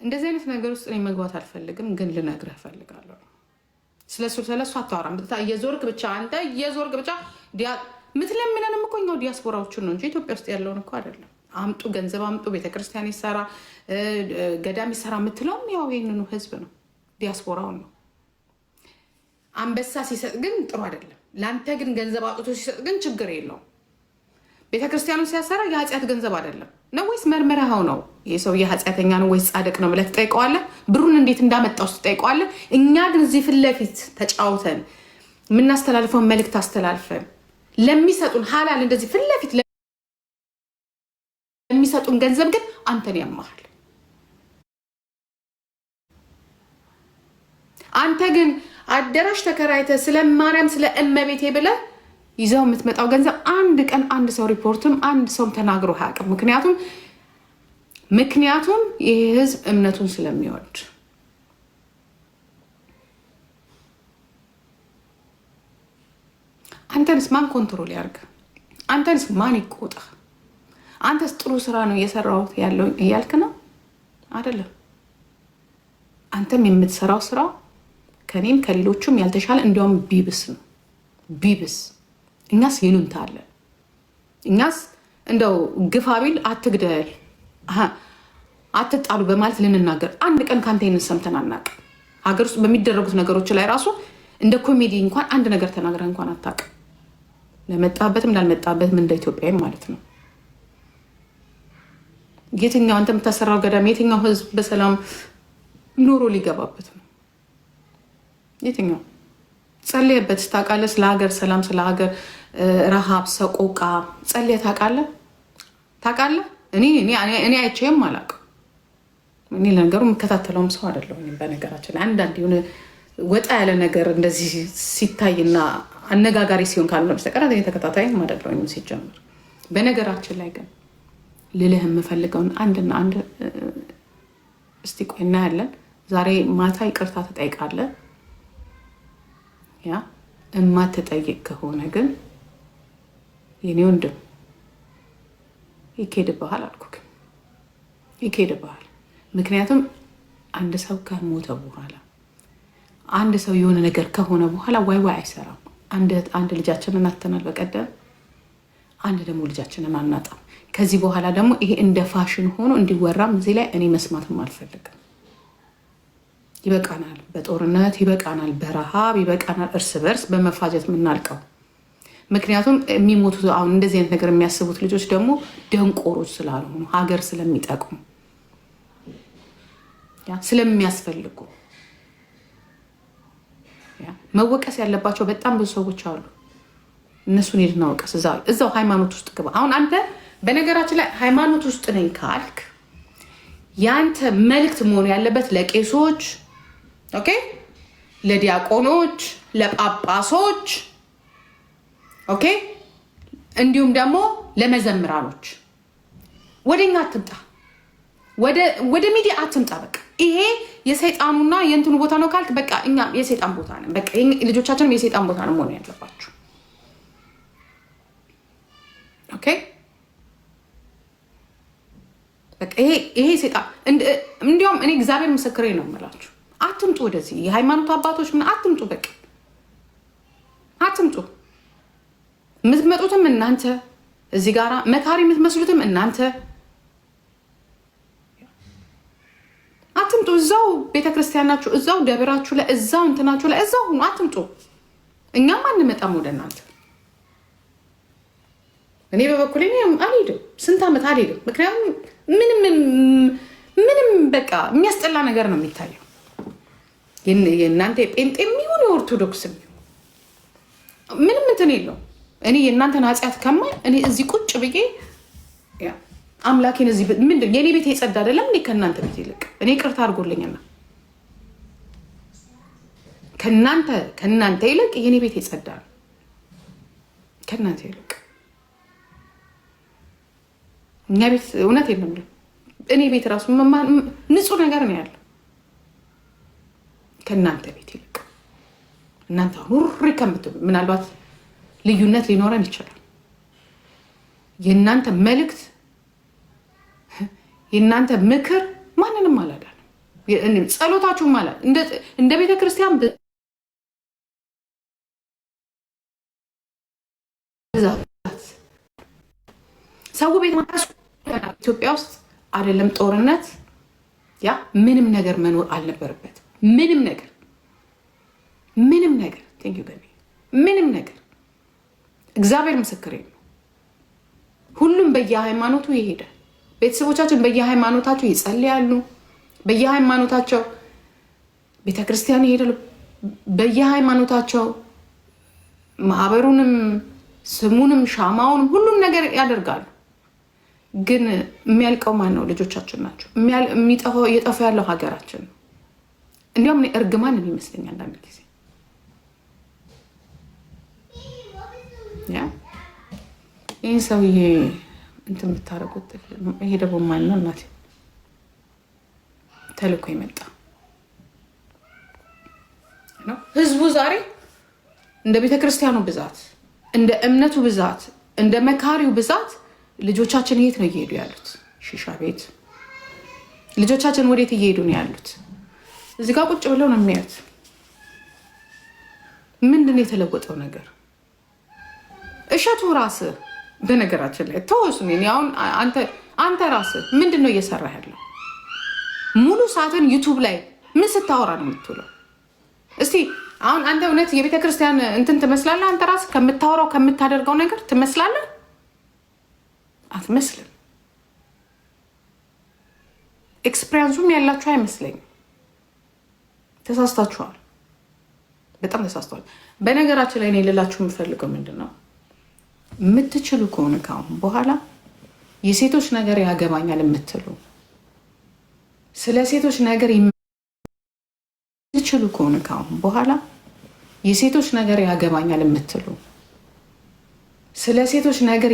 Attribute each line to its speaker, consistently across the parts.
Speaker 1: እንደዚህ አይነት ነገር ውስጥ እኔ መግባት አልፈልግም፣ ግን ልነግርህ እፈልጋለሁ። ስለሱ አታወራም። እየዞርክ ብቻ አንተ እየዞርክ ብቻ ምትለምነንም እኮ እኛው ዲያስፖራዎቹን ነው እንጂ ኢትዮጵያ ውስጥ ያለውን እኮ አይደለም። አምጡ ገንዘብ አምጡ፣ ቤተክርስቲያን ይሰራ፣ ገዳም ይሰራ የምትለውም ያው ይህንኑ ህዝብ ነው፣ ዲያስፖራውን ነው። አንበሳ ሲሰጥ ግን ጥሩ አይደለም። ለአንተ ግን ገንዘብ አውጥቶ ሲሰጥ ግን ችግር የለውም። ቤተክርስቲያኑን ሲያሰራ የኃጢአት ገንዘብ አይደለም ነው ወይስ መርመሪያው ነው? ይህ ሰው የኃጢአተኛ ነው ወይስ ጻድቅ ነው ብለህ ትጠይቀዋለህ። ብሩን እንዴት እንዳመጣው ትጠይቀዋለህ። እኛ ግን እዚህ ፊት ለፊት ተጫውተን የምናስተላልፈውን መልእክት አስተላልፈን ለሚሰጡን ሀላል እንደዚህ ፊት ለፊት ለሚሰጡን ገንዘብ ግን አንተን ያማሃል። አንተ ግን አዳራሽ ተከራይተህ ስለ ማርያም ስለ እመቤቴ ብለህ ይዘው የምትመጣው ገንዘብ አንድ ቀን አንድ ሰው ሪፖርትም አንድ ሰው ተናግሮ አያውቅም። ምክንያቱም ይህ ህዝብ እምነቱን ስለሚወድ። አንተንስ ማን ኮንትሮል ያርግ? አንተንስ ማን ይቆጣ? አንተስ ጥሩ ስራ ነው እየሰራሁት ያለው እያልክ ነው አይደለም? አንተም የምትሰራው ስራ ከኔም ከሌሎቹም ያልተሻለ እንዲያውም ቢብስ ነው ቢብስ። እኛስ ይሉንታ አለን። እኛስ እንደው ግፋቢል አትግደል አትጣሉ በማለት ልንናገር አንድ ቀን ካንተ ሰምተን አናውቅም። ሀገር ውስጥ በሚደረጉት ነገሮች ላይ ራሱ እንደ ኮሜዲ እንኳን አንድ ነገር ተናግረህ እንኳን አታውቅም። ለመጣበትም ላልመጣበትም እንደ ኢትዮጵያም ማለት ነው። የትኛው አንተ የምታሰራው ገዳም የትኛው ህዝብ በሰላም ኑሮ ሊገባበት ነው? የትኛው ጸልየበት ታውቃለህ? ስለ ሀገር ሰላም፣ ስለ ሀገር ረሃብ፣ ሰቆቃ ጸልየ ታውቃለህ? እኔ አይቼም አላውቅም። እኔ ለነገሩ የምከታተለውም ሰው አይደለሁም። በነገራችን አንዳንድ የሆነ ወጣ ያለ ነገር እንደዚህ ሲታይና አነጋጋሪ ሲሆን ካልሆነ በስተቀር ተከታታይም አይደለሁም ሲጀምር። በነገራችን ላይ ግን ልልህ የምፈልገውን አንድና አንድ እስቲ ቆይ እናያለን። ዛሬ ማታ ይቅርታ ትጠይቃለህ። ያ እማትጠይቅ ከሆነ ግን የኔ ወንድም ይኬድብሃል አልኩህ፣ ይኬድብሃል። ምክንያቱም አንድ ሰው ከሞተ በኋላ አንድ ሰው የሆነ ነገር ከሆነ በኋላ ዋይ አይሰራም። አንድ ልጃችንን አተናል በቀደም፣ አንድ ደግሞ ልጃችንን አናጣም። ከዚህ በኋላ ደግሞ ይሄ እንደ ፋሽን ሆኖ እንዲወራም እዚህ ላይ እኔ መስማትም አልፈልግም። ይበቃናል፣ በጦርነት ይበቃናል፣ በረሃብ ይበቃናል፣ እርስ በርስ በመፋጀት የምናልቀው። ምክንያቱም የሚሞቱት አሁን እንደዚህ አይነት ነገር የሚያስቡት ልጆች ደግሞ ደንቆሮች ስላልሆኑ ሀገር ስለሚጠቅሙ ስለሚያስፈልጉ መወቀስ ያለባቸው በጣም ብዙ ሰዎች አሉ። እነሱን ሄድና ወቀስ። እዛው ሃይማኖት ውስጥ ግባ። አሁን አንተ በነገራችን ላይ ሃይማኖት ውስጥ ነኝ ካልክ ያንተ መልእክት መሆን ያለበት ለቄሶች፣ ኦኬ፣ ለዲያቆኖች፣ ለጳጳሶች፣ ኦኬ፣ እንዲሁም ደግሞ ለመዘምራኖች። ወደኛ አትምጣ፣ ወደ ሚዲያ አትምጣ። በቃ ይሄ የሰይጣኑና የእንትኑ ቦታ ነው ካልክ በቃ እኛ የሰይጣን ቦታ ነን። በቃ ልጆቻችንም የሰይጣን ቦታ ነው መሆን ያለባችሁ። ኦኬ፣ በቃ ይሄ ሰይጣን እንዲያውም እኔ እግዚአብሔር ምስክሬ ነው የምላችሁ፣ አትምጡ ወደዚህ። የሃይማኖት አባቶች ምን አትምጡ፣ በቃ አትምጡ። የምትመጡትም እናንተ፣ እዚህ ጋራ መካሪ የምትመስሉትም እናንተ አትምጡ። እዛው ቤተክርስቲያን ናችሁ፣ እዛው ደብራችሁ ላይ፣ እዛው እንትናችሁ ላይ እዛው ሁኑ። አትምጡ። እኛም አንመጣም ወደ እናንተ። እኔ በበኩሌ አልሄድም፣ ስንት ዓመት አልሄድም። ምክንያቱም ምንም በቃ የሚያስጠላ ነገር ነው የሚታየው። የእናንተ የጴንጤ የሚሆን የኦርቶዶክስ ምንም እንትን የለው። እኔ የእናንተን ኃጢአት ከማይ እኔ እዚህ ቁጭ ብዬ አምላኬን እዚህ ምንድን የኔ ቤት የጸዳ አይደለም እንዴ? ከእናንተ ቤት ይልቅ እኔ ቅርታ አድርጎልኝና ከእናንተ ይልቅ የኔ ቤት የጸዳ ነው። ከእናንተ ይልቅ እኛ ቤት እውነት የለም። እኔ ቤት ራሱ ንጹህ ነገር ነው ያለው ከእናንተ ቤት ይልቅ። እናንተ ሁሪ ከምትሉ ምናልባት ልዩነት ሊኖረን ይችላል። የእናንተ መልእክት የእናንተ ምክር ማንንም አላዳንም። ጸሎታችሁ ማለት እንደ ቤተ ክርስቲያን ሰው ቤት ኢትዮጵያ ውስጥ አይደለም ጦርነት ያ ምንም ነገር መኖር አልነበረበት። ምንም ነገር ቴንክ ዩ ገኒ ምንም ነገር እግዚአብሔር ምስክሬ ነው። ሁሉም በየሃይማኖቱ ይሄዳል። ቤተሰቦቻችን በየሃይማኖታቸው ይጸልያሉ። በየሃይማኖታቸው ቤተክርስቲያን ይሄዳሉ። በየሃይማኖታቸው ማህበሩንም ስሙንም ሻማውንም ሁሉም ነገር ያደርጋሉ። ግን የሚያልቀው ማን ነው? ልጆቻችን ናቸው። እየጠፋ ያለው ሀገራችን ነው። እንዲያውም እርግማን የሚመስለኝ አንዳንድ ጊዜ ይህን ሰውዬ እንትን የምታደርጉት ይሄ ደግሞ ማን ነው? እናቴ ተልኮ የመጣ ነው። ህዝቡ ዛሬ እንደ ቤተክርስቲያኑ ብዛት፣ እንደ እምነቱ ብዛት፣ እንደ መካሪው ብዛት ልጆቻችን የት ነው እየሄዱ ያሉት? ሺሻ ቤት። ልጆቻችን ወዴት እየሄዱ ነው ያሉት? እዚህ ጋር ቁጭ ብለው ነው የሚያዩት። ምንድን ነው የተለወጠው ነገር? እሸቱ ራስህ በነገራችን ላይ ተወሱ። አሁን አንተ ራስህ ምንድን ነው እየሰራ ያለው? ሙሉ ሰዓትን ዩቱብ ላይ ምን ስታወራ ነው የምትውለው? እስቲ አሁን አንተ እውነት የቤተ ክርስቲያን እንትን ትመስላለህ? አንተ ራስህ ከምታወራው ከምታደርገው ነገር ትመስላለህ? አትመስልም። ኤክስፔሪንሱም ያላችሁ አይመስለኝም። ተሳስታችኋል። በጣም ተሳስቷል። በነገራችን ላይ እኔ ልላችሁ የምፈልገው ምንድን ነው፣ የምትችሉ ከሆነ ከአሁን በኋላ የሴቶች ነገር ያገባኛል የምትሉ ስለ ሴቶች ነገር የምትችሉ ከሆነ ከአሁን በኋላ የሴቶች ነገር ያገባኛል የምትሉ ስለ ሴቶች ነገር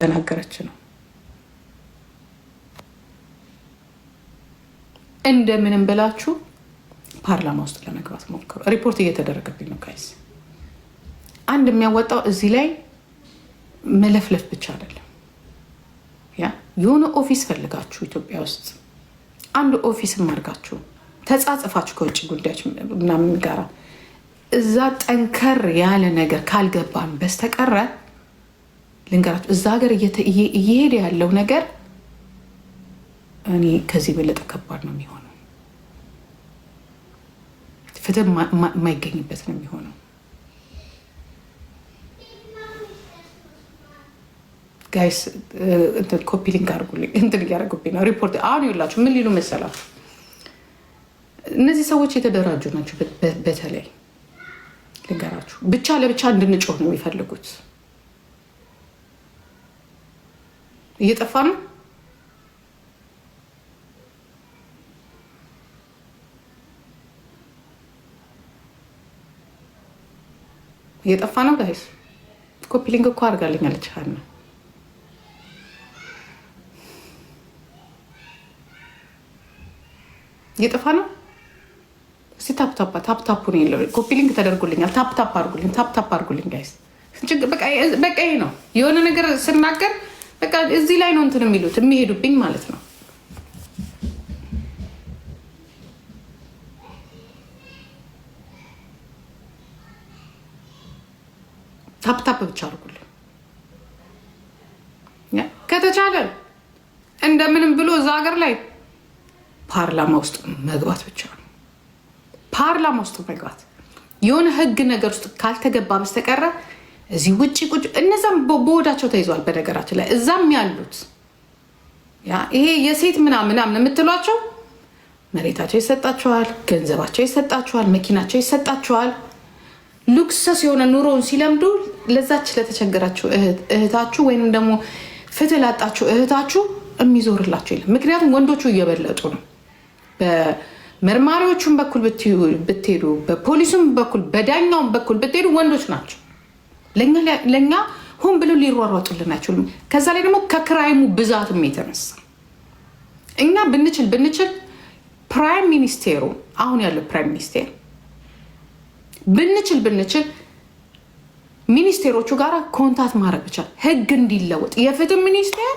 Speaker 1: ተናገረች ነው። እንደምንም ብላችሁ ፓርላማ ውስጥ ለመግባት ሞክሩ። ሪፖርት እየተደረገብኝ ነው ጋይስ። አንድ የሚያወጣው እዚህ ላይ መለፍለፍ ብቻ አይደለም። ያ የሆነ ኦፊስ ፈልጋችሁ ኢትዮጵያ ውስጥ አንድ ኦፊስም አድርጋችሁ ተጻጽፋችሁ ከውጭ ጉዳዮች ምናምን ጋራ እዛ ጠንከር ያለ ነገር ካልገባን በስተቀረ ልንገራችሁ፣ እዛ ሀገር እየሄደ ያለው ነገር እኔ ከዚህ በለጠ ከባድ ነው የሚሆነው። ፍትህ የማይገኝበት ነው የሚሆነው። ጋይስ ኮፒ ሊንክ አድርጉልኝ። እንትን እያደረጉብኝ ነው ሪፖርት። አሁን ይኸውላችሁ ምን ሊሉ መሰላችሁ፣ እነዚህ ሰዎች የተደራጁ ናቸው። በተለይ ልንገራችሁ፣ ብቻ ለብቻ እንድንጮህ ነው የሚፈልጉት። እየጠፋ ነው። እየጠፋ ነው ጋይስ። ኮፒ ሊንክ እኮ አድርጋልኛለች ሀና። እየጠፋ ነው። እስቲ ታፕታፑ ነው የለው። ኮፒ ሊንክ ተደርጎልኛል። ታፕታፕ አድርጉልኝ ጋይስ። በቃ ይሄ ነው የሆነ ነገር ስናገር በቃ እዚህ ላይ ነው እንትን የሚሉት የሚሄዱብኝ ማለት ነው። ታፕታፕ ብቻ አድርጉልኝ ከተቻለ እንደምንም ብሎ እዛ ሀገር ላይ ፓርላማ ውስጥ መግባት ብቻ ነው። ፓርላማ ውስጥ መግባት የሆነ ህግ ነገር ውስጥ ካልተገባ በስተቀረ እዚህ ውጭ ቁጭ እነዛም በወዳቸው ተይዟል። በነገራችን ላይ እዛም ያሉት ይሄ የሴት ምናምን የምትሏቸው መሬታቸው ይሰጣቸዋል፣ ገንዘባቸው ይሰጣቸዋል፣ መኪናቸው ይሰጣቸዋል። ሉክሰስ የሆነ ኑሮውን ሲለምዱ ለዛች ለተቸገራችሁ እህታችሁ ወይንም ደግሞ ፍትህ ላጣችሁ እህታችሁ የሚዞርላቸው የለም። ምክንያቱም ወንዶቹ እየበለጡ ነው። በመርማሪዎቹም በኩል ብትሄዱ፣ በፖሊሱም በኩል በዳኛውም በኩል ብትሄዱ ወንዶች ናቸው። ለእኛ ሆን ብሎ ሊሯሯጡልን አይችሉም። ከዛ ላይ ደግሞ ከክራይሙ ብዛትም የተነሳ እኛ ብንችል ፕራይም ሚኒስቴሩ አሁን ያለው ፕራይም ሚኒስቴር ብንችል ሚኒስቴሮቹ ጋር ኮንታክት ማድረግ ብቻ ህግ እንዲለወጥ የፍትህ ሚኒስቴር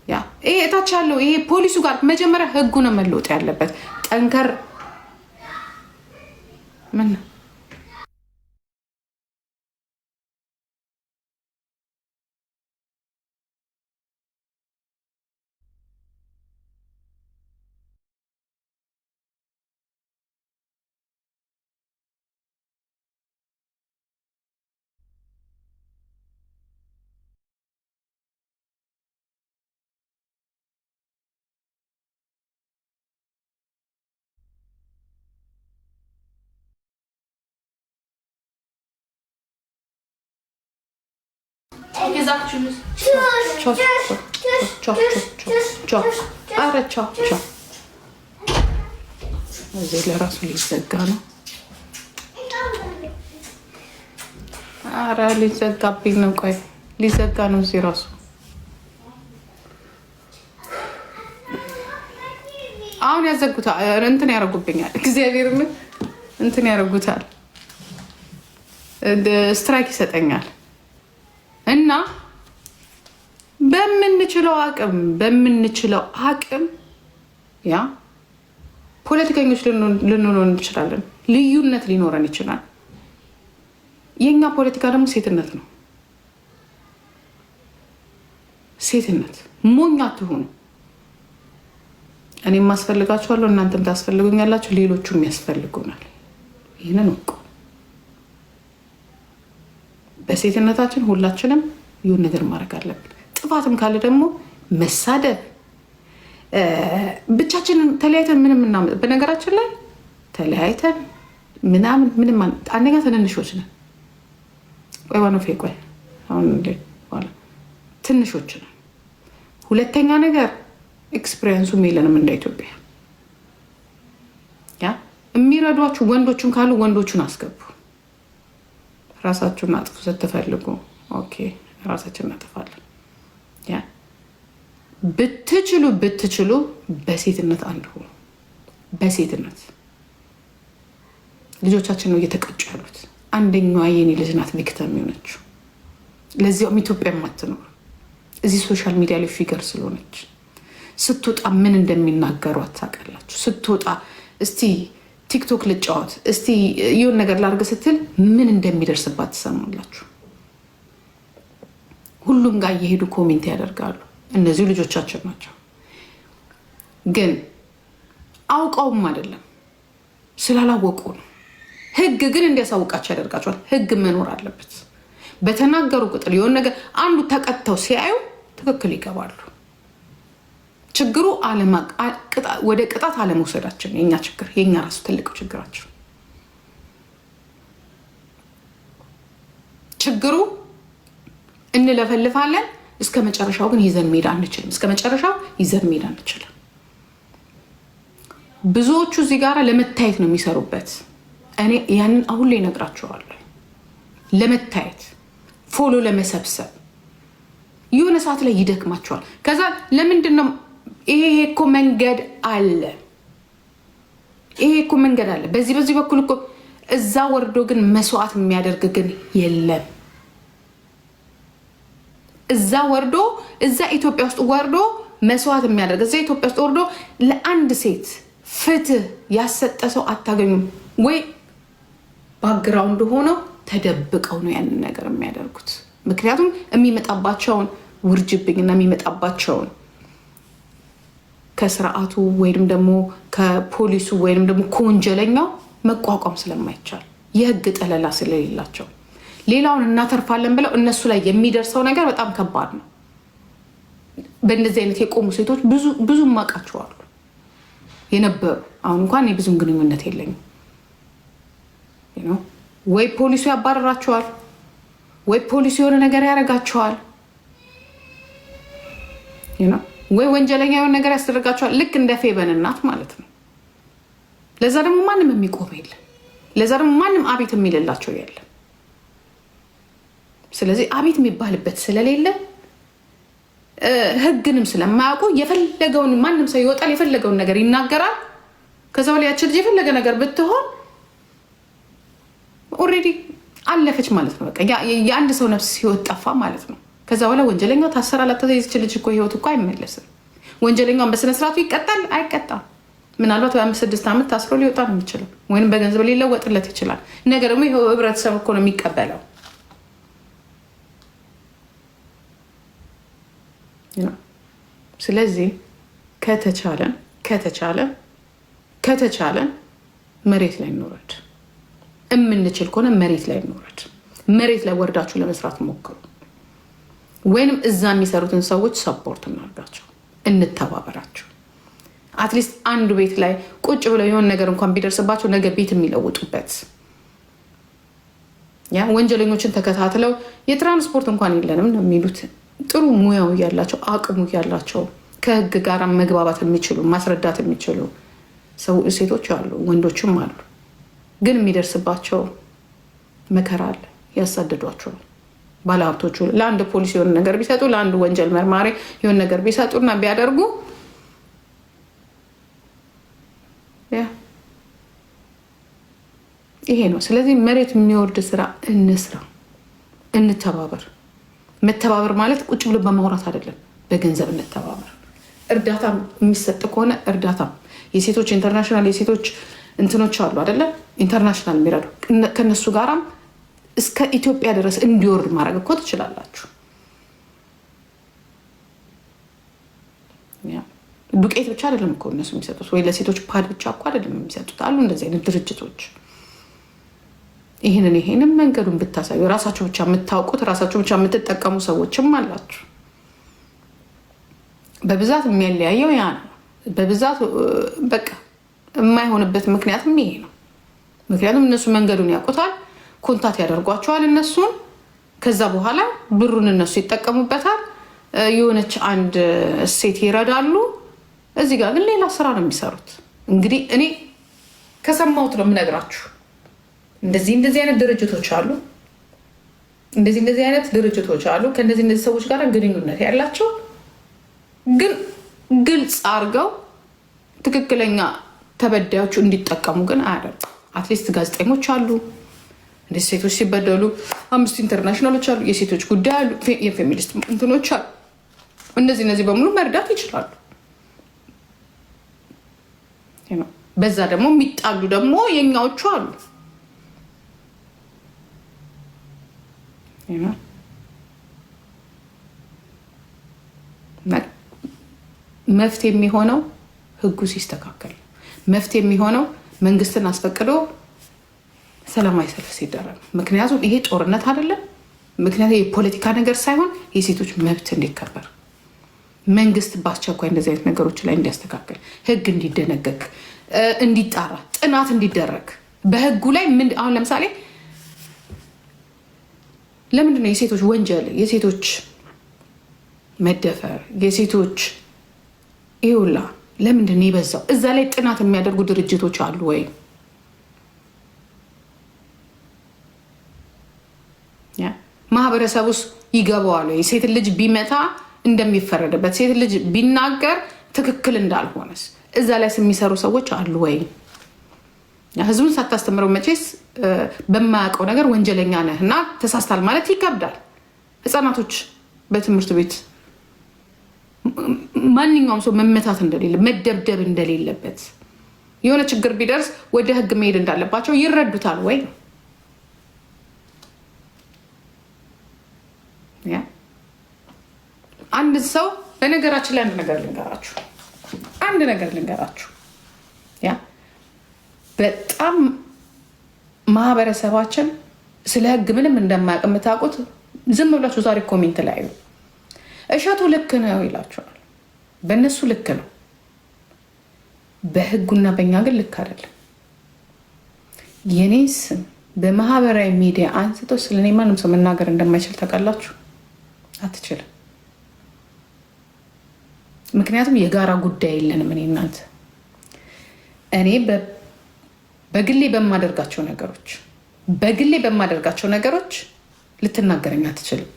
Speaker 1: ያ ይሄ እታች ያለው ይሄ ፖሊሱ ጋር መጀመሪያ ህጉ ነው መለወጥ ያለበት። ጠንከር ምን እዚህ ለራሱ ሊዘጋ ነው። ኧረ ሊዘጋብኝ ነው። ቆይ ሊዘጋ ነው እዚህ ራሱ። አሁን ያዘጉታል። እንትን ያደርጉብኛል። እግዚአብሔር እንትን ያደርጉታል። ስትራይክ ይሰጠኛል። እና በምንችለው አቅም ያ ፖለቲከኞች ልንሆን እንችላለን። ልዩነት ሊኖረን ይችላል። የኛ ፖለቲካ ደግሞ ሴትነት ነው። ሴትነት ሞኝ አትሁኑ። እኔም ማስፈልጋችኋለሁ፣ እናንተም ታስፈልጉኛላችሁ፣ ሌሎቹም ያስፈልጉናል። ይህንን እኮ በሴትነታችን ሁላችንም ይሁን ነገር ማድረግ አለብን። ጥፋትም ካለ ደግሞ መሳደብ ብቻችንን ተለያይተን ምንም እናመጣ። በነገራችን ላይ ተለያይተን ምንም አንደኛ ትንንሾች ነን። ቆይ ዋኖፌ ቆይ አሁን ትንሾች ነን። ሁለተኛ ነገር ኤክስፒሪየንሱም የለንም እንደ ኢትዮጵያ። ያ የሚረዷችሁ ወንዶቹን ካሉ ወንዶቹን አስገቡ። ራሳችሁን አጥፉ ስትፈልጉ። ኦኬ ራሳችን እናጠፋለን። ያ ብትችሉ በሴትነት አንድ ሆኑ። በሴትነት ልጆቻችን ነው እየተቀጩ ያሉት። አንደኛዋ የኔ ልጅ ናት ቪክተም የሆነችው። ለዚያውም ኢትዮጵያ የማትኖር እዚህ ሶሻል ሚዲያ ላይ ፊገር ስለሆነች ስትወጣ ምን እንደሚናገሯት ታውቃላችሁ? ስትወጣ እስቲ ቲክቶክ ልጫወት እስቲ የሆነ ነገር ላርግ ስትል ምን እንደሚደርስባት ትሰማላችሁ። ሁሉም ጋር እየሄዱ ኮሜንት ያደርጋሉ። እነዚሁ ልጆቻችን ናቸው። ግን አውቀውም አይደለም ስላላወቁ ነው። ህግ ግን እንዲያሳውቃቸው ያደርጋቸዋል። ህግ መኖር አለበት። በተናገሩ ቁጥር የሆነ ነገር አንዱ ተቀጥተው ሲያዩ ትክክል ይገባሉ። ችግሩ ወደ ቅጣት አለመውሰዳችን የኛ ችግር፣ የኛ ራሱ ትልቁ ችግራችን። ችግሩ እንለፈልፋለን፣ እስከ መጨረሻው ግን ይዘን መሄድ አንችልም። እስከ መጨረሻው ይዘን መሄድ አንችልም። ብዙዎቹ እዚህ ጋር ለመታየት ነው የሚሰሩበት። እኔ ያንን አሁን ላይ እነግራቸዋለሁ። ለመታየት ፎሎ ለመሰብሰብ የሆነ ሰዓት ላይ ይደክማቸዋል። ከዛ ለምንድን ነው ይሄ እኮ መንገድ አለ፣ ይሄ እኮ መንገድ አለ፣ በዚህ በኩል እኮ እዛ ወርዶ ግን መስዋዕት የሚያደርግ ግን የለም። እዛ ወርዶ እዛ ኢትዮጵያ ውስጥ ወርዶ መስዋዕት የሚያደርግ እዛ ኢትዮጵያ ውስጥ ወርዶ ለአንድ ሴት ፍትህ ያሰጠ ሰው አታገኙም ወይ? ባክግራውንድ ሆነው ተደብቀው ነው ያንን ነገር የሚያደርጉት። ምክንያቱም የሚመጣባቸውን ውርጅብኝና የሚመጣባቸውን ከስርዓቱ ወይም ደግሞ ከፖሊሱ ወይም ደግሞ ከወንጀለኛው መቋቋም ስለማይቻል የህግ ጠለላ ስለሌላቸው ሌላውን እናተርፋለን ብለው እነሱ ላይ የሚደርሰው ነገር በጣም ከባድ ነው። በእንደዚህ አይነት የቆሙ ሴቶች ብዙ ማቃቸዋሉ የነበሩ። አሁን እንኳን ብዙም ግንኙነት የለኝም። ወይ ፖሊሱ ያባረራቸዋል፣ ወይ ፖሊሱ የሆነ ነገር ያደርጋቸዋል፣ ወይ ወንጀለኛ የሆነ ነገር ያስደርጋቸዋል። ልክ እንደ ፌበን እናት ማለት ነው። ለዛ ደግሞ ማንም የሚቆም የለም። ለዛ ደግሞ ማንም አቤት የሚልላቸው የለም። ስለዚህ አቤት የሚባልበት ስለሌለ ህግንም ስለማያውቁ የፈለገውን ማንም ሰው ይወጣል፣ የፈለገውን ነገር ይናገራል። ከዛ በላይ ያቺ ልጅ የፈለገ ነገር ብትሆን ኦልሬዲ አለፈች ማለት ነው። በቃ የአንድ ሰው ነፍስ ሲወጥ ጠፋ ማለት ነው። ከዛ በኋላ ወንጀለኛው ታሰራል። ይህች ልጅ እኮ ህይወት እኮ አይመለስም። ወንጀለኛውን በስነስርዓቱ ይቀጣል አይቀጣም? ምናልባት በ5-6 ዓመት ታስሮ ሊወጣ ነው የሚችለው፣ ወይም በገንዘብ ሊለወጥለት ይችላል። ነገር ደግሞ ይኸው ህብረተሰብ እኮ ነው የሚቀበለው። ስለዚህ ከተቻለን መሬት ላይ እንውረድ። የምንችል ከሆነ መሬት ላይ እንውረድ። መሬት ላይ ወርዳችሁ ለመስራት ሞክሩ። ወይንም እዛ የሚሰሩትን ሰዎች ሰፖርት እናርጋቸው፣ እንተባበራቸው። አትሊስት አንዱ ቤት ላይ ቁጭ ብለው የሆነ ነገር እንኳን ቢደርስባቸው ነገ ቤት የሚለውጡበት፣ ወንጀለኞችን ተከታትለው የትራንስፖርት እንኳን የለንም ነው የሚሉት። ጥሩ ሙያው እያላቸው አቅሙ እያላቸው ከህግ ጋር መግባባት የሚችሉ ማስረዳት የሚችሉ ሴቶች አሉ፣ ወንዶችም አሉ። ግን የሚደርስባቸው መከራ አለ፣ ያሳድዷቸዋል። ባለሀብቶቹ ለአንድ ፖሊስ የሆነ ነገር ቢሰጡ፣ ለአንድ ወንጀል መርማሪ የሆነ ነገር ቢሰጡና ቢያደርጉ ይሄ ነው። ስለዚህ መሬት የሚወርድ ስራ እንስራ፣ እንተባበር። መተባበር ማለት ቁጭ ብሎ በማውራት አይደለም፣ በገንዘብ እንተባበር። እርዳታ የሚሰጥ ከሆነ እርዳታ የሴቶች ኢንተርናሽናል የሴቶች እንትኖች አሉ አይደለ? ኢንተርናሽናል የሚረዱ ከነሱ ጋራም እስከ ኢትዮጵያ ድረስ እንዲወርድ ማድረግ እኮ ትችላላችሁ። ዱቄት ብቻ አይደለም እኮ እነሱ የሚሰጡት፣ ወይ ለሴቶች ፓድ ብቻ እኮ አይደለም የሚሰጡት። አሉ እንደዚህ አይነት ድርጅቶች። ይህንን መንገዱን ብታሳዩ፣ ራሳቸው ብቻ የምታውቁት ራሳቸው ብቻ የምትጠቀሙ ሰዎችም አላችሁ። በብዛት የሚያለያየው ያ ነው። በብዛት በቃ የማይሆንበት ምክንያትም ይሄ ነው። ምክንያቱም እነሱ መንገዱን ያውቁታል፣ ኮንታክት ያደርጓቸዋል እነሱን። ከዛ በኋላ ብሩን እነሱ ይጠቀሙበታል። የሆነች አንድ ሴት ይረዳሉ። እዚህ ጋር ግን ሌላ ስራ ነው የሚሰሩት። እንግዲህ እኔ ከሰማሁት ነው የምነግራችሁ። እንደዚህ አይነት ድርጅቶች አሉ፣ እንደዚህ አይነት ድርጅቶች አሉ። ከእነዚህ ሰዎች ጋር ግንኙነት ያላቸው ግን ግልጽ አድርገው ትክክለኛ ተበዳዮቹ እንዲጠቀሙ ግን አያደርጉ። አትሊስት ጋዜጠኞች አሉ፣ እንደዚህ ሴቶች ሲበደሉ 5 ኢንተርናሽናሎች አሉ፣ የሴቶች ጉዳይ አሉ፣ የፌሚኒስት እንትኖች አሉ። እነዚህ በሙሉ መርዳት ይችላሉ። በዛ ደግሞ የሚጣሉ ደግሞ የኛዎቹ አሉ። መፍትሄ የሚሆነው ህጉ ሲስተካከል፣ መፍትሄ የሚሆነው መንግስትን አስፈቅዶ ሰላማዊ ሰልፍ ሲደረግ። ምክንያቱም ይሄ ጦርነት አይደለም። ምክንያቱም የፖለቲካ ነገር ሳይሆን የሴቶች መብት እንዲከበር መንግስት በአስቸኳይ እንደዚህ አይነት ነገሮች ላይ እንዲያስተካከል፣ ህግ እንዲደነገግ፣ እንዲጣራ፣ ጥናት እንዲደረግ በህጉ ላይ አሁን ለምሳሌ ለምንድነው የሴቶች ወንጀል፣ የሴቶች መደፈር፣ የሴቶች ይውላ ለምንድን ነው የበዛው? እዛ ላይ ጥናት የሚያደርጉ ድርጅቶች አሉ ወይ? ማህበረሰብ ውስጥ ይገባዋል ወይ? ሴት ልጅ ቢመታ እንደሚፈረድበት፣ ሴት ልጅ ቢናገር ትክክል እንዳልሆነስ እዛ ላይ የሚሰሩ ሰዎች አሉ ወይ? ህዝቡን ሳታስተምረው መቼስ በማያውቀው ነገር ወንጀለኛ ነህ እና ተሳስታል ማለት ይከብዳል። ህፃናቶች በትምህርት ቤት ማንኛውም ሰው መመታት እንደሌለ፣ መደብደብ እንደሌለበት፣ የሆነ ችግር ቢደርስ ወደ ህግ መሄድ እንዳለባቸው ይረዱታል ወይ? አንድ ሰው በነገራችን ላይ አንድ ነገር ልንገራችሁ። በጣም ማህበረሰባችን ስለ ህግ ምንም እንደማያውቅ የምታውቁት ዝም ብላችሁ ዛሬ ኮሜንት ላይ እሸቱ ልክ ነው ይላቸዋል። በእነሱ ልክ ነው፣ በህጉና በእኛ ግን ልክ አይደለም። የኔ ስም በማህበራዊ ሚዲያ አንስተው ስለኔ ማንም ሰው መናገር እንደማይችል ታውቃላችሁ። አትችልም። ምክንያቱም የጋራ ጉዳይ የለንም። እኔ በግሌ በማደርጋቸው ነገሮች ልትናገረኝ አትችልም።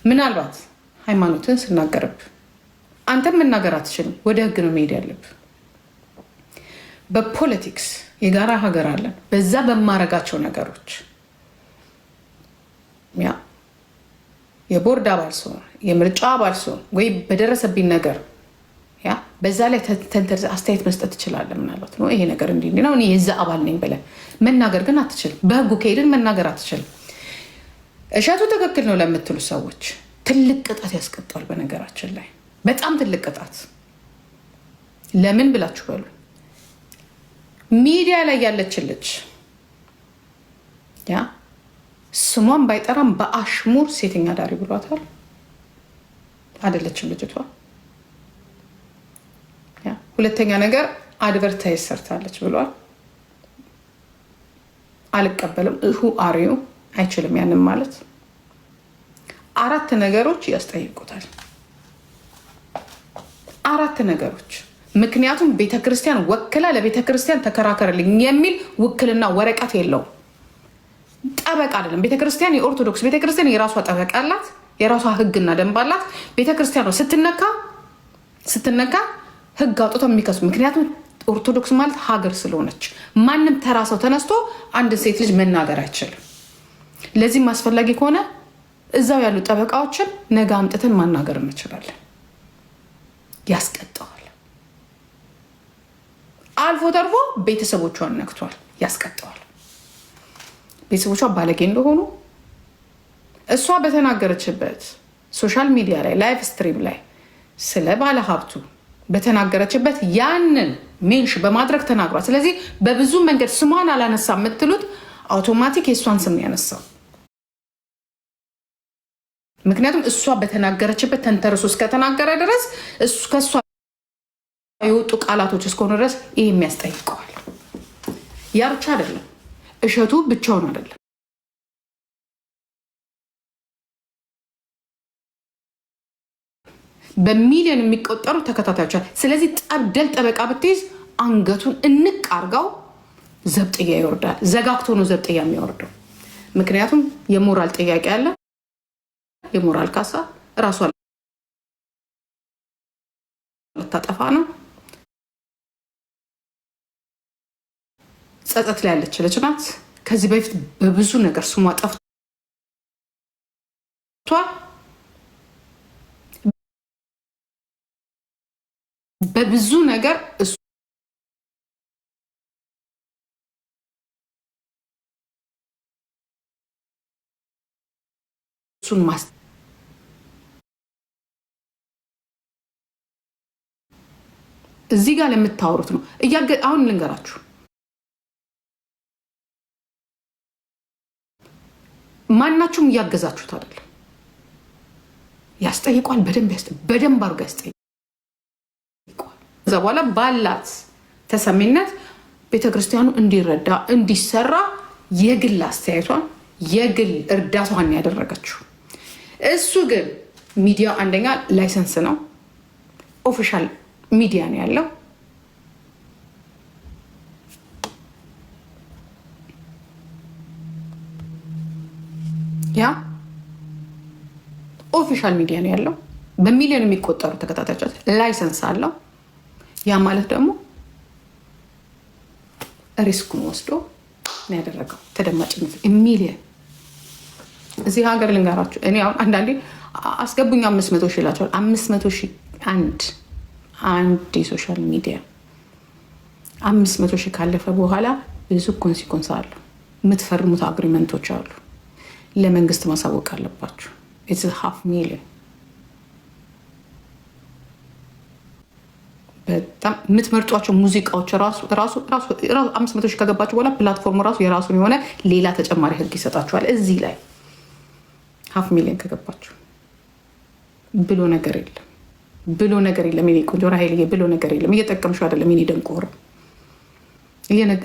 Speaker 1: ምናልባት ሃይማኖትን ስናገርብ አንተም መናገር አትችልም። ወደ ህግ ነው መሄድ ያለብህ። በፖለቲክስ የጋራ ሀገር አለን። በዛ በማረጋቸው ነገሮች የቦርድ አባል ሲሆን የምርጫ አባል ሲሆን ወይ በደረሰብኝ ነገር ያ በዛ ላይ ተንተርዘ አስተያየት መስጠት ትችላለህ። ምናልባት ነው ይሄ ነገር እንዲህ ነው እኔ የዛ አባል ነኝ ብለህ መናገር ግን አትችልም። በህጉ ከሄድን መናገር አትችልም። እሸቱ ትክክል ነው ለምትሉ ሰዎች ትልቅ ቅጣት ያስቀጣል። በነገራችን ላይ በጣም ትልቅ ቅጣት። ለምን ብላችሁ በሉ። ሚዲያ ላይ ያለችን ልጅ ያ ስሟን ባይጠራም በአሽሙር ሴተኛ ዳሪ ብሏታል። አይደለችም ልጅቷ። ሁለተኛ ነገር አድቨርታይዝ ሰርታለች ብሏል። አልቀበልም። እሁ አሪው አይችልም ያንን ማለት። 4 ነገሮች ያስጠይቁታል። 4 ነገሮች። ምክንያቱም ቤተክርስቲያን ወክላ ለቤተክርስቲያን ተከራከርልኝ የሚል ውክልና ወረቀት የለውም። ጠበቃ አይደለም። ቤተክርስቲያን የኦርቶዶክስ ቤተክርስቲያን የራሷ ጠበቃ አላት። የራሷ ህግና ደንብ አላት። ቤተክርስቲያን ነው ስትነካ ህግ አውጥቶ የሚከሱ። ምክንያቱም ኦርቶዶክስ ማለት ሀገር ስለሆነች ማንም ተራ ሰው ተነስቶ አንድ ሴት ልጅ መናገር አይችልም። ለዚህም አስፈላጊ ከሆነ እዛው ያሉ ጠበቃዎችን ነገ አምጥተን ማናገር እንችላለን። ያስቀጠዋል። አልፎ ተርፎ ቤተሰቦቿን ነክቷል። ያስቀጠዋል። ቤተሰቦቿ ባለጌ እንደሆኑ እሷ በተናገረችበት ሶሻል ሚዲያ ላይ ላይቭ ስትሪም ላይ ስለ ባለ ሀብቱ በተናገረችበት ያንን ሜንሽ በማድረግ ተናግሯል። ስለዚህ በብዙ መንገድ ስሟን አላነሳ የምትሉት አውቶማቲክ የእሷን ስም ያነሳው። ምክንያቱም እሷ በተናገረችበት ተንተርሶ እስከተናገረ ድረስ ከእሷ የወጡ ቃላቶች እስከሆኑ ድረስ ይህ የሚያስጠይቀዋል። ያ ብቻ አይደለም፣ እሸቱ ብቻውን አይደለም። በሚሊዮን የሚቆጠሩ ተከታታዮች። ስለዚህ ጠብደል ጠበቃ ብትይዝ አንገቱን እንቅ አርጋው ዘብጥያ ይወርዳል። ዘጋግቶ ነው ዘብጥያ የሚወርደው። ምክንያቱም የሞራል ጥያቄ አለ። የሞራል ካሳ ራሷ ልታጠፋ ነው። ጸጸት ላይ ያለች ልጅ ናት። ከዚህ በፊት በብዙ ነገር ስሟ ጠፍቷል። በብዙ ነገር እሱን እዚህ ጋር ለምታወሩት ነው። አሁን ልንገራችሁ፣ ማናችሁም እያገዛችሁት አይደለም። ያስጠይቋል። በደንብ አድርጎ ያስጠይቋል። ከዛ በኋላ ባላት ተሰሚነት ቤተክርስቲያኑ እንዲረዳ እንዲሰራ የግል አስተያየቷን የግል እርዳታዋን ያደረገችው። እሱ ግን ሚዲያ አንደኛ ላይሰንስ ነው፣ ኦፊሻል ሚዲያ ነው ያለው። ያ ኦፊሻል ሚዲያ ነው ያለው። በሚሊዮን የሚቆጠሩ ተከታታዮች ላይሰንስ አለው። ያ ማለት ደግሞ ሪስኩን ወስዶ ነው ያደረገው። ተደማጭነት ሚሊዮን እዚህ ሀገር ልንገራችሁ። እኔ አሁን አንዳንዴ አስገቡኝ 500 ሺህ ይላቸዋል። 500 ሺህ አንድ የሶሻል ሚዲያ 500 ሺህ ካለፈ በኋላ ብዙ ኮንሲኮንስ አሉ። የምትፈርሙት አግሪመንቶች አሉ። ለመንግስት ማሳወቅ አለባችሁ። ኢትስ $500,000 በጣም የምትመርጧቸው ሙዚቃዎች ራሱ 500 ሺህ ከገባችሁ በኋላ ፕላትፎርሙ ራሱ የራሱን የሆነ ሌላ ተጨማሪ ህግ ይሰጣችኋል። እዚህ ላይ $500,000 ከገባችሁ ብሎ ነገር የለም። የኔ ቆንጆ ራሄልዬ ብሎ ነገር የለም። እየጠቀምሽው አይደለም የኔ ደንቆሮ፣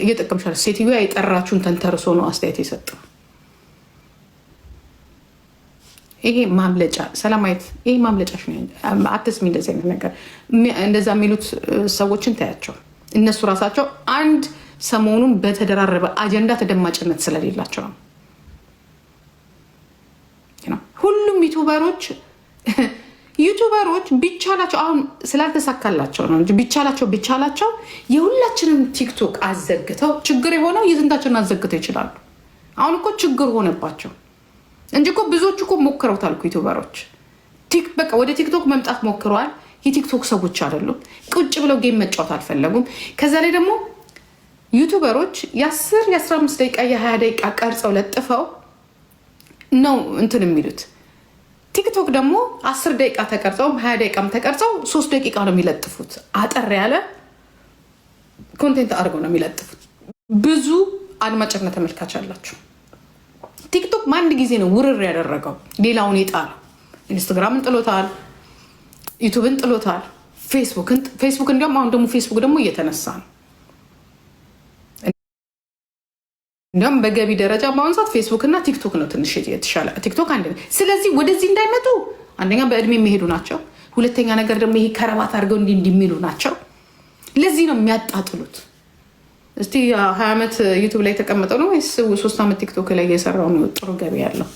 Speaker 1: እየጠቀምሽው አይደለም። ሴትዮዋ የጠራችሁን ተንተርሶ ነው አስተያየት የሰጠው። ይሄ ማምለጫ ሰላማዊት፣ ይሄ ማምለጫሽ ነው። አትስሚ እንደዚህ አይነት ነገር። እንደዛ የሚሉት ሰዎችን ታያቸው። እነሱ ራሳቸው አንድ ሰሞኑን በተደራረበ አጀንዳ ተደማጭነት ስለሌላቸው ነው። ሁሉም ዩቱበሮች ቢቻላቸው አሁን ስላልተሳካላቸው ነው እንጂ ቢቻላቸው የሁላችንም ቲክቶክ አዘግተው ችግር የሆነው የስንታችንን አዘግተው ይችላሉ። አሁን እኮ ችግር ሆነባቸው። እንጂ እኮ ብዙዎቹ እኮ ሞክረውታል እኮ ዩቱበሮች በቃ ወደ ቲክቶክ መምጣት ሞክረዋል። የቲክቶክ ሰዎች አይደሉም። ቁጭ ብለው ጌም መጫወት አልፈለጉም። ከዛ ላይ ደግሞ ዩቱበሮች የ10 የ15 ደቂቃ የ20 ደቂቃ ቀርጸው ለጥፈው ነው እንትን የሚሉት። ቲክቶክ ደግሞ 10 ደቂቃ ተቀርጸው 20 ደቂቃም ተቀርጸው 3 ደቂቃ ነው የሚለጥፉት። አጠር ያለ ኮንቴንት አድርገው ነው የሚለጥፉት። ብዙ አድማጭና ተመልካች አላቸው። ቲክቶክ በአንድ ጊዜ ነው ውርር ያደረገው፣ ሌላውን የጣለው። ኢንስታግራምን ጥሎታል፣ ዩቱብን ጥሎታል፣ ፌስቡክ እንዲያውም አሁን ደግሞ ፌስቡክ ደግሞ እየተነሳ ነው። እንዲያውም በገቢ ደረጃ በአሁኑ ሰዓት ፌስቡክ እና ቲክቶክ ነው ትንሽ የተሻለ። ቲክቶክ አንድ። ስለዚህ ወደዚህ እንዳይመጡ አንደኛ በእድሜ የሚሄዱ ናቸው፣ ሁለተኛ ነገር ደግሞ ይሄ ከረባት አድርገው እንዲሚሉ ናቸው። ለዚህ ነው የሚያጣጥሉት። እስቲ 20 ዓመት ዩቱብ ላይ የተቀመጠው ነው ወይስ 3 ዓመት ቲክቶክ ላይ የሰራው ነው ጥሩ ገቢ ያለው?